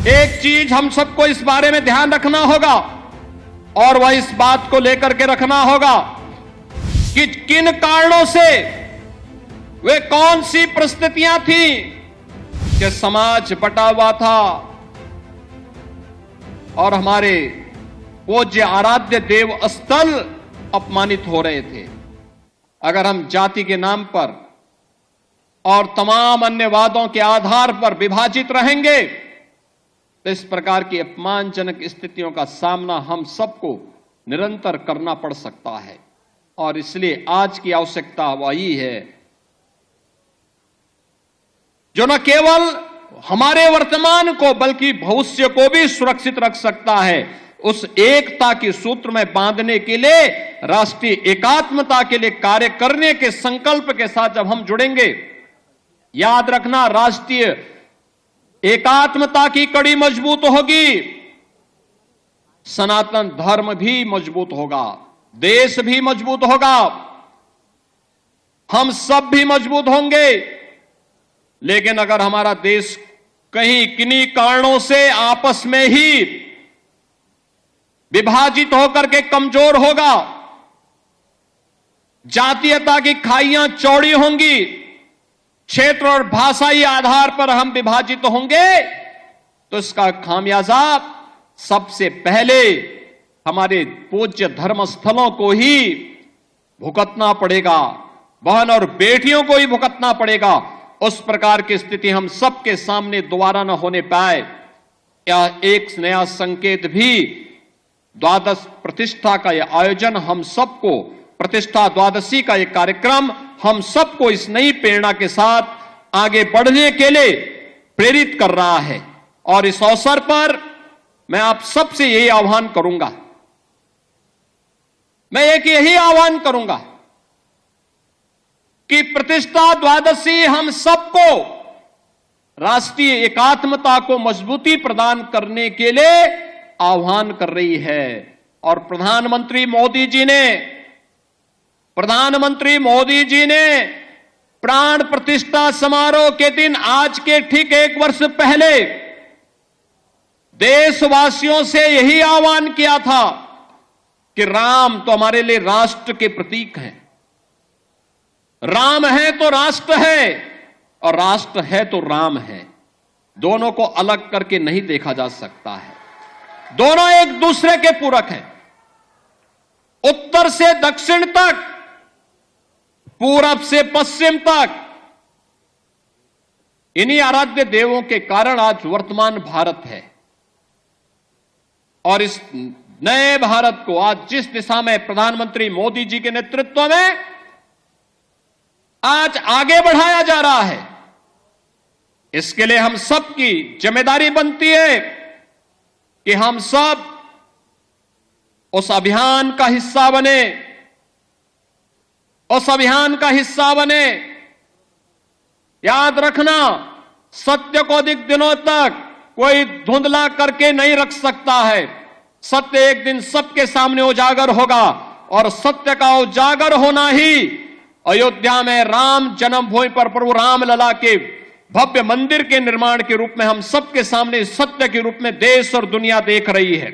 एक चीज हम सबको इस बारे में ध्यान रखना होगा और वह इस बात को लेकर के रखना होगा कि किन कारणों से वे कौन सी परिस्थितियां थी कि समाज बटा हुआ था और हमारे पूज्य आराध्य देव स्थल अपमानित हो रहे थे। अगर हम जाति के नाम पर और तमाम अन्य वादों के आधार पर विभाजित रहेंगे तो इस प्रकार की अपमानजनक स्थितियों का सामना हम सबको निरंतर करना पड़ सकता है। और इसलिए आज की आवश्यकता वही है जो न केवल हमारे वर्तमान को बल्कि भविष्य को भी सुरक्षित रख सकता है। उस एकता के सूत्र में बांधने के लिए, राष्ट्रीय एकात्मता के लिए कार्य करने के संकल्प के साथ जब हम जुड़ेंगे, याद रखना राष्ट्रीय एकात्मता की कड़ी मजबूत होगी, सनातन धर्म भी मजबूत होगा, देश भी मजबूत होगा, हम सब भी मजबूत होंगे। लेकिन अगर हमारा देश कहीं किन्हीं कारणों से आपस में ही विभाजित होकर के कमजोर होगा, जातीयता की खाइयां चौड़ी होंगी, क्षेत्र और भाषाई आधार पर हम विभाजित होंगे, तो इसका खामियाजा सबसे पहले हमारे पूज्य धर्म स्थलों को ही भुगतना पड़ेगा, बहन और बेटियों को ही भुगतना पड़ेगा। उस प्रकार की स्थिति हम सबके सामने दोबारा न होने पाए, यह एक नया संकेत भी द्वादश प्रतिष्ठा का यह आयोजन हम सबको, प्रतिष्ठा द्वादशी का यह कार्यक्रम हम सबको इस नई प्रेरणा के साथ आगे बढ़ने के लिए प्रेरित कर रहा है। और इस अवसर पर मैं आप सबसे यही आह्वान करूंगा, मैं यही आह्वान करूंगा कि प्रतिष्ठा द्वादशी हम सबको राष्ट्रीय एकात्मता को मजबूती प्रदान करने के लिए आह्वान कर रही है। और प्रधानमंत्री मोदी जी ने प्राण प्रतिष्ठा समारोह के दिन, आज के ठीक 1 वर्ष पहले, देशवासियों से यही आह्वान किया था कि राम तो हमारे लिए राष्ट्र के प्रतीक हैं, राम है तो राष्ट्र है और राष्ट्र है तो राम है। दोनों को अलग करके नहीं देखा जा सकता है, दोनों एक दूसरे के पूरक हैं। उत्तर से दक्षिण तक, पूरब से पश्चिम तक, इन्हीं आराध्य देवों के कारण आज वर्तमान भारत है। और इस नए भारत को आज जिस दिशा में प्रधानमंत्री मोदी जी के नेतृत्व में आज आगे बढ़ाया जा रहा है, इसके लिए हम सबकी जिम्मेदारी बनती है कि हम सब उस अभियान का हिस्सा बने, उस अभियान का हिस्सा बने। याद रखना, सत्य को अधिक दिनों तक कोई धुंधला करके नहीं रख सकता है। सत्य एक दिन सबके सामने उजागर होगा और सत्य का उजागर होना ही अयोध्या में राम जन्मभूमि पर प्रभु रामलला के भव्य मंदिर के निर्माण के रूप में हम सबके सामने सत्य के रूप में देश और दुनिया देख रही है।